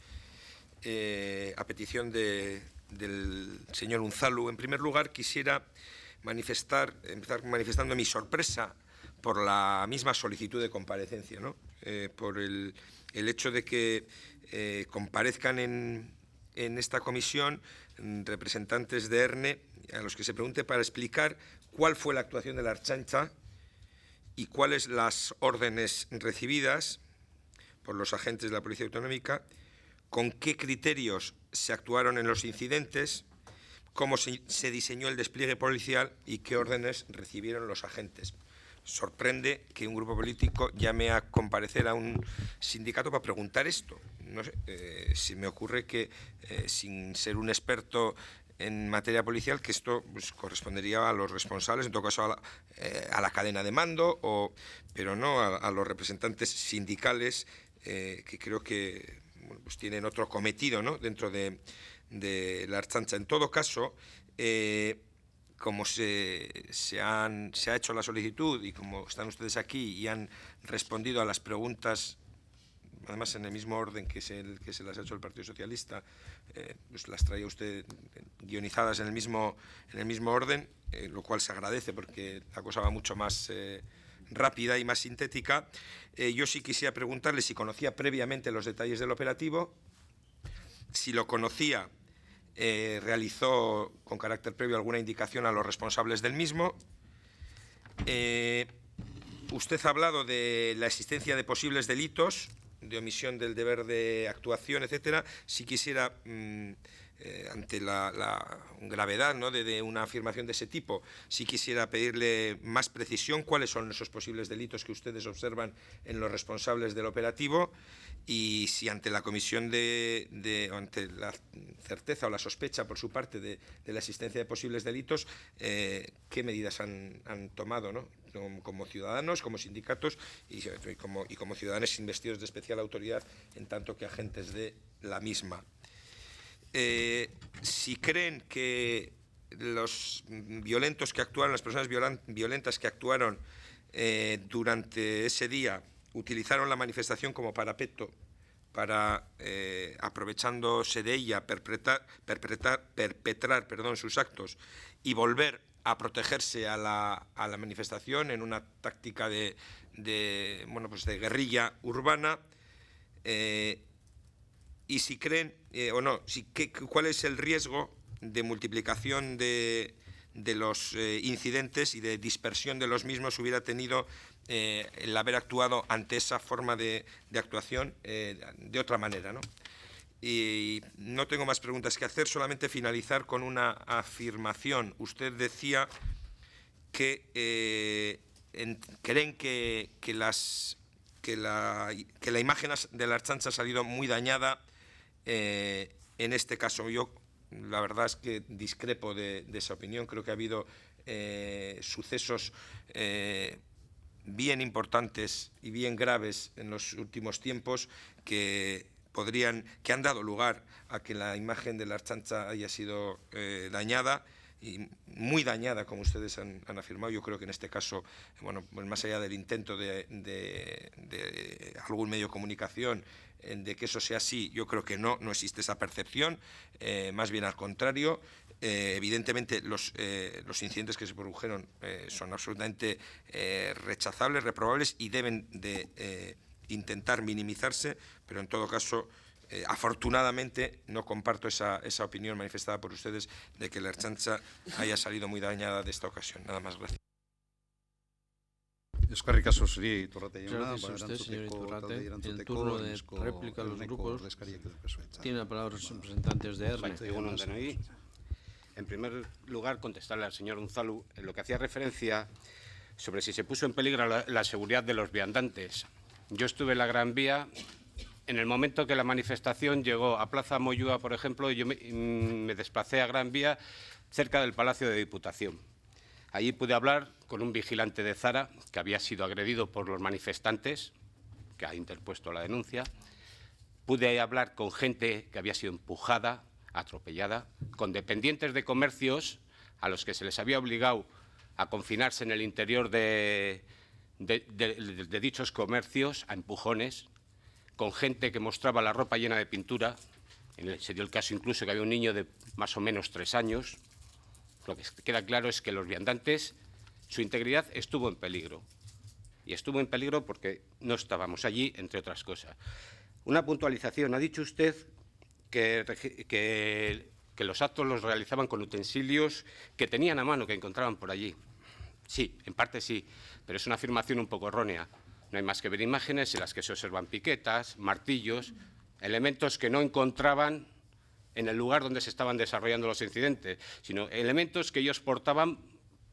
a petición del señor Unzalu. En primer lugar, quisiera empezar manifestando mi sorpresa por la misma solicitud de comparecencia, ¿no? Por el hecho de que comparezcan en esta comisión representantes de ERNE a los que se pregunte para explicar cuál fue la actuación de la Ertzaintza y cuáles las órdenes recibidas por los agentes de la Policía Autonómica, con qué criterios se actuaron en los incidentes, cómo se diseñó el despliegue policial y qué órdenes recibieron los agentes. Sorprende que un grupo político llame a comparecer a un sindicato para preguntar esto. No sé, se me ocurre que, sin ser un experto en materia policial, que esto pues, correspondería a los responsables, en todo caso a la cadena de mando, pero no a los representantes sindicales, que creo que bueno, pues tienen otro cometido, ¿no?, dentro de la Ertzaintza. En todo caso, como se ha hecho la solicitud y como están ustedes aquí y han respondido a las preguntas, además en el mismo orden que se las ha hecho el Partido Socialista, pues las traía usted guionizadas en el mismo orden, lo cual se agradece porque la cosa va mucho más rápida y más sintética. Yo sí quisiera preguntarle si conocía previamente los detalles del operativo, si lo conocía, realizó con carácter previo alguna indicación a los responsables del mismo. Usted ha hablado de la existencia de posibles delitos, de omisión del deber de actuación, etcétera. Si quisiera, ante la gravedad, ¿no?, de una afirmación de ese tipo, si quisiera pedirle más precisión cuáles son esos posibles delitos que ustedes observan en los responsables del operativo, y si ante la comisión ante la certeza o la sospecha por su parte de la existencia de posibles delitos, qué medidas han tomado, ¿no?, como ciudadanos, como sindicatos y como ciudadanos investidos de especial autoridad en tanto que agentes de la misma. Si creen que los violentos que actuaron, las personas violentas que actuaron durante ese día utilizaron la manifestación como parapeto para, aprovechándose de ella, perpetrar sus actos y volver a protegerse a la manifestación en una táctica de guerrilla urbana, y si creen o no, cuál es el riesgo de multiplicación de los incidentes y de dispersión de los mismos hubiera tenido el haber actuado ante esa forma de actuación de otra manera, ¿no? Y no tengo más preguntas que hacer, solamente finalizar con una afirmación. Usted decía que creen que la imagen de la Ertzaintza ha salido muy dañada en este caso. Yo la verdad es que discrepo de esa opinión. Creo que ha habido sucesos bien importantes y bien graves en los últimos tiempos que han dado lugar a que la imagen de la Ertzaintza haya sido dañada, y muy dañada, como ustedes han afirmado. Yo creo que en este caso, bueno, pues más allá del intento de algún medio de comunicación de que eso sea así, yo creo que no existe esa percepción, más bien al contrario. Evidentemente los incidentes que se produjeron son absolutamente rechazables, reprobables y deben de intentar minimizarse, pero en todo caso afortunadamente no comparto esa opinión manifestada por ustedes de que la Ertzaintza haya salido muy dañada de esta ocasión. Nada más, gracias. Gracias a usted, señor Iturrate. El turno de réplica a los grupos. Tiene la palabra los representantes de ERNE. En primer lugar, contestarle al señor Unzalu en lo que hacía referencia sobre si se puso en peligro la seguridad de los viandantes. Yo estuve en la Gran Vía en el momento que la manifestación llegó a Plaza Moyúa, por ejemplo, y yo me desplacé a Gran Vía cerca del Palacio de Diputación. Allí pude hablar con un vigilante de Zara que había sido agredido por los manifestantes, que ha interpuesto la denuncia. Pude hablar con gente que había sido empujada, atropellada, con dependientes de comercios a los que se les había obligado a confinarse en el interior de dichos comercios a empujones, con gente que mostraba la ropa llena de pintura. Se dio el caso incluso que había un niño de más o menos 3 años. Lo que queda claro es que los viandantes, su integridad estuvo en peligro. Y estuvo en peligro porque no estábamos allí, entre otras cosas. Una puntualización. Ha dicho usted que los actos los realizaban con utensilios que tenían a mano, que encontraban por allí. Sí, en parte sí, pero es una afirmación un poco errónea. No hay más que ver imágenes en las que se observan piquetas, martillos, elementos que no encontraban en el lugar donde se estaban desarrollando los incidentes, sino elementos que ellos portaban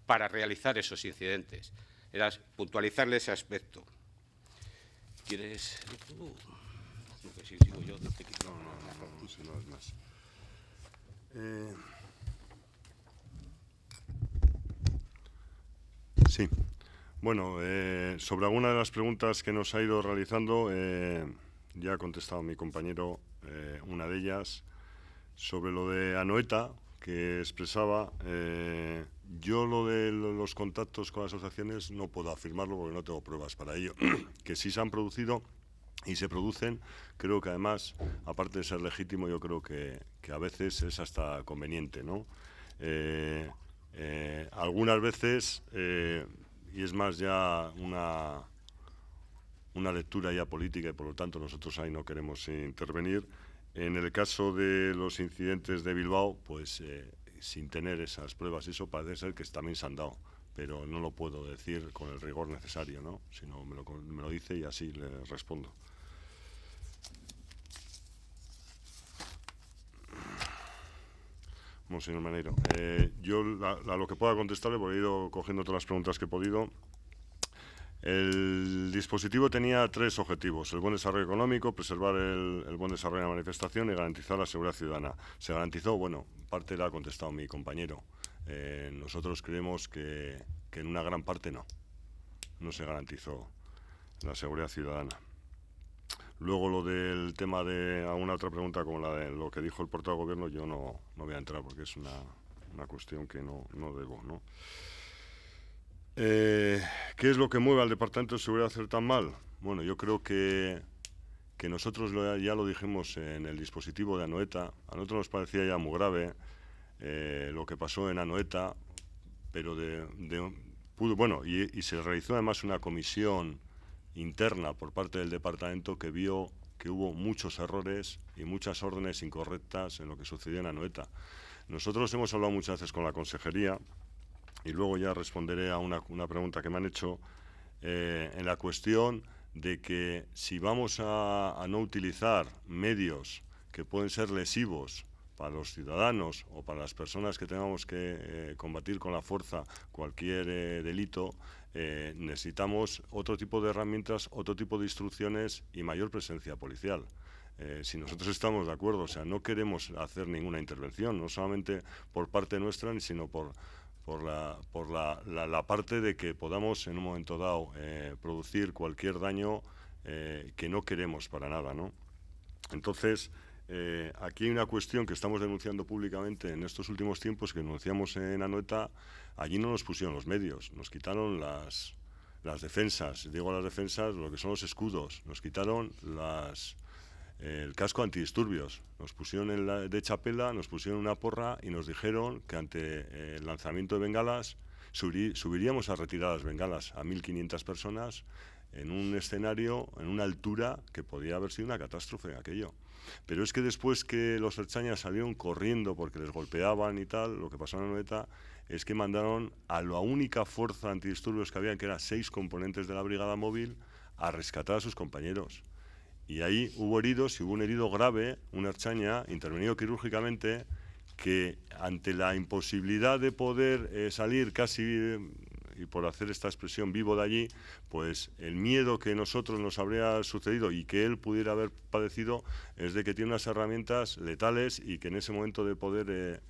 para realizar esos incidentes. Era puntualizarle ese aspecto. ¿Quieres? No, si sigo yo, te quito. No, si no es más. Sí. Bueno, sobre alguna de las preguntas que nos ha ido realizando, ya ha contestado mi compañero una de ellas. Sobre lo de Anoeta, que expresaba, yo lo de los contactos con las asociaciones no puedo afirmarlo porque no tengo pruebas para ello. Que sí se han producido y se producen, creo que además, aparte de ser legítimo, yo creo que a veces es hasta conveniente, ¿no? Algunas veces, y es más ya una lectura ya política y por lo tanto nosotros ahí no queremos intervenir. En el caso de los incidentes de Bilbao, pues sin tener esas pruebas, eso parece ser que también se han dado, pero no lo puedo decir con el rigor necesario, ¿no? Si no, me lo dice y así le respondo. Bueno, señor Maneiro, yo a lo que pueda contestarle, porque he ido cogiendo todas las preguntas que he podido. El dispositivo tenía 3 objetivos: el buen desarrollo económico, preservar el buen desarrollo de la manifestación y garantizar la seguridad ciudadana. ¿Se garantizó? Bueno, parte la ha contestado mi compañero. Nosotros creemos que en una gran parte no se garantizó la seguridad ciudadana. Luego lo del tema de alguna otra pregunta como la de lo que dijo el portavoz del Gobierno, yo no voy a entrar porque es una cuestión que no debo, ¿no? ¿Qué es lo que mueve al Departamento de Seguridad a hacer tan mal? Bueno, yo creo que nosotros ya lo dijimos en el dispositivo de Anoeta. A nosotros nos parecía ya muy grave lo que pasó en Anoeta, pero bueno, y se realizó además una comisión interna por parte del departamento que vio que hubo muchos errores y muchas órdenes incorrectas en lo que sucedió en Anoeta. Nosotros hemos hablado muchas veces con la consejería y luego ya responderé a una pregunta que me han hecho en la cuestión de que si vamos a no utilizar medios que pueden ser lesivos para los ciudadanos o para las personas que tengamos que combatir con la fuerza cualquier delito, necesitamos otro tipo de herramientas, otro tipo de instrucciones y mayor presencia policial. Si nosotros estamos de acuerdo, o sea, no queremos hacer ninguna intervención, no solamente por parte nuestra, sino por la parte de que podamos en un momento dado producir cualquier daño que no queremos para nada, ¿no? Entonces, aquí hay una cuestión que estamos denunciando públicamente en estos últimos tiempos, que denunciamos en Anoeta. Allí no nos pusieron los medios, nos quitaron las defensas, digo las defensas, lo que son los escudos, nos quitaron el casco antidisturbios, nos pusieron de chapela, nos pusieron una porra y nos dijeron que ante el lanzamiento de bengalas subiríamos a retirar las bengalas a 1.500 personas en un escenario, en una altura que podía haber sido una catástrofe aquello. Pero es que después que los ertzainas salieron corriendo porque les golpeaban y tal, lo que pasó en Anoeta es que mandaron a la única fuerza antidisturbios que había, que eran 6 componentes de la brigada móvil, a rescatar a sus compañeros. Y ahí hubo heridos, y hubo un herido grave, un ertzaina intervenido quirúrgicamente, que ante la imposibilidad de poder salir casi, y por hacer esta expresión, vivo de allí, pues el miedo que nosotros nos habría sucedido y que él pudiera haber padecido es de que tiene unas herramientas letales y que en ese momento de poder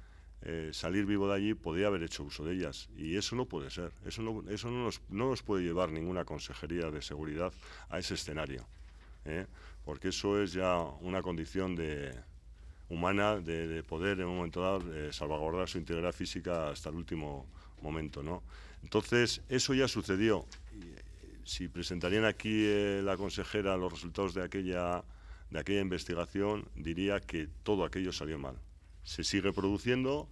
salir vivo de allí podía haber hecho uso de ellas. Y eso no puede ser, eso no nos puede llevar ninguna consejería de seguridad a ese escenario, porque eso es ya una condición humana de poder en un momento dado salvaguardar su integridad física hasta el último momento, ¿no? Entonces, eso ya sucedió. Si presentarían aquí la consejera los resultados de aquella investigación, diría que todo aquello salió mal. Se sigue produciendo,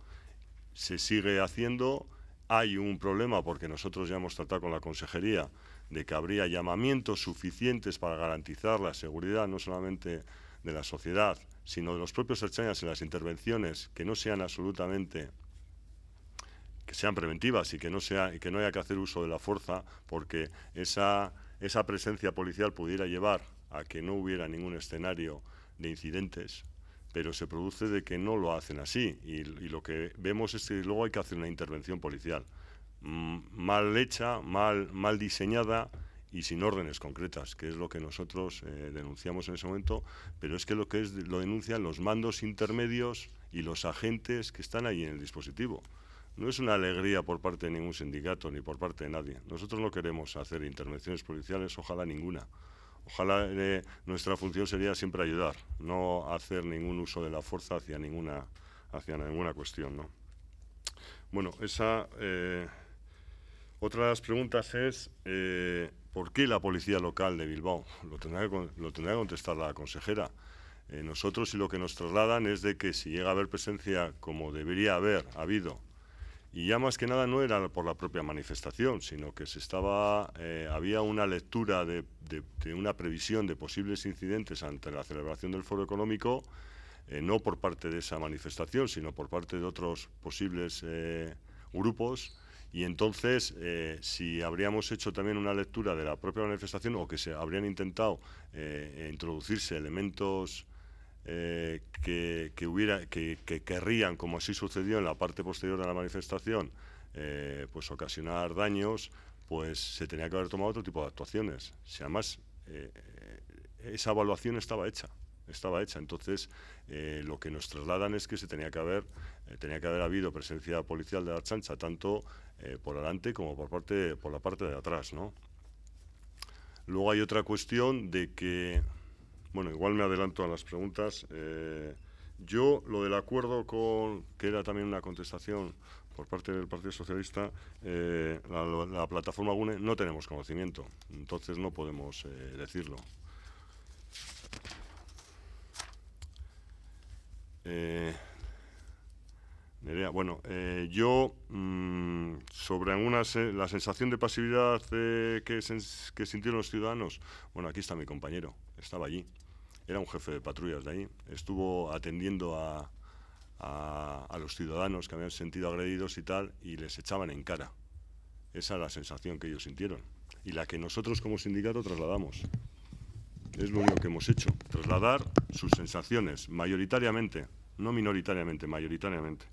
se sigue haciendo, hay un problema porque nosotros ya hemos tratado con la consejería de que habría llamamientos suficientes para garantizar la seguridad no solamente de la sociedad, sino de los propios ertzainas en las intervenciones que no sean absolutamente, que sean preventivas y que no haya que hacer uso de la fuerza, porque esa presencia policial pudiera llevar a que no hubiera ningún escenario de incidentes, pero se produce de que no lo hacen así y lo que vemos es que luego hay que hacer una intervención policial mal hecha, mal diseñada y sin órdenes concretas, que es lo que nosotros denunciamos en ese momento, pero es que lo denuncian los mandos intermedios y los agentes que están ahí en el dispositivo. No es una alegría por parte de ningún sindicato ni por parte de nadie. Nosotros no queremos hacer intervenciones policiales, ojalá ninguna. Ojalá nuestra función sería siempre ayudar, no hacer ningún uso de la fuerza hacia ninguna cuestión, ¿no? Bueno, otra de las preguntas es ¿por qué la policía local de Bilbao? Lo tendrá que contestar la consejera. Nosotros, y lo que nos trasladan es de que si llega a haber presencia como debería haber habido, y ya más que nada no era por la propia manifestación, sino que había una lectura de una previsión de posibles incidentes ante la celebración del Foro Económico, no por parte de esa manifestación, sino por parte de otros posibles grupos. Y entonces, si habríamos hecho también una lectura de la propia manifestación o que se habrían intentado introducirse elementos que querrían, como así sucedió en la parte posterior de la manifestación, pues ocasionar daños, pues se tenía que haber tomado otro tipo de actuaciones. Si además esa evaluación estaba hecha. Entonces, lo que nos trasladan es que tenía que haber habido presencia policial de la Ertzaintza, tanto por delante como por la parte de atrás, ¿no? Luego hay otra cuestión de que, bueno, igual me adelanto a las preguntas. Yo, lo del acuerdo que era también una contestación por parte del Partido Socialista, la plataforma GUNE, no tenemos conocimiento, entonces no podemos decirlo. Nerea, bueno, yo sobre la sensación de pasividad que sintieron los ciudadanos, bueno, aquí está mi compañero, estaba allí, era un jefe de patrullas de ahí, estuvo atendiendo a los ciudadanos que habían sentido agredidos y tal, y les echaban en cara. Esa es la sensación que ellos sintieron y la que nosotros como sindicato trasladamos. Es lo único que hemos hecho, trasladar sus sensaciones, mayoritariamente, no minoritariamente, mayoritariamente.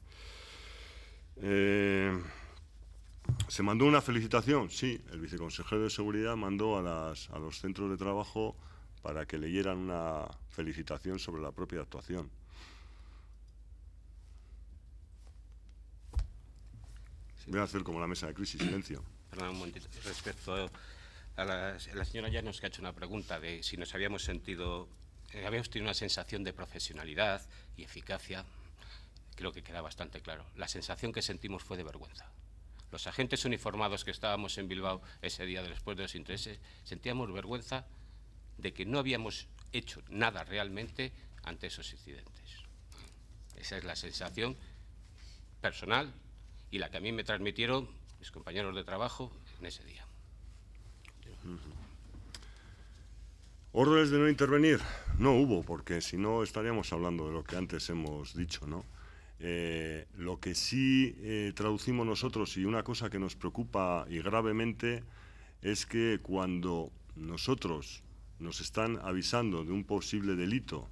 ¿Se mandó una felicitación? Sí, el viceconsejero de Seguridad mandó a los centros de trabajo para que leyeran una felicitación sobre la propia actuación. Sí. Voy a hacer como la mesa de crisis, silencio. Perdón, un momentito. Respecto a la señora Llanos, que ha hecho una pregunta de si nos habíamos tenido una sensación de profesionalidad y eficacia. Creo que queda bastante claro. La sensación que sentimos fue de vergüenza. Los agentes uniformados que estábamos en Bilbao ese día después de los intereses, sentíamos vergüenza de que no habíamos hecho nada realmente ante esos incidentes. Esa es la sensación personal y la que a mí me transmitieron mis compañeros de trabajo en ese día. ¿Órdenes de no intervenir? No hubo, porque si no estaríamos hablando de lo que antes hemos dicho, ¿no? Lo que sí traducimos nosotros, y una cosa que nos preocupa y gravemente, es que cuando nosotros nos están avisando de un posible delito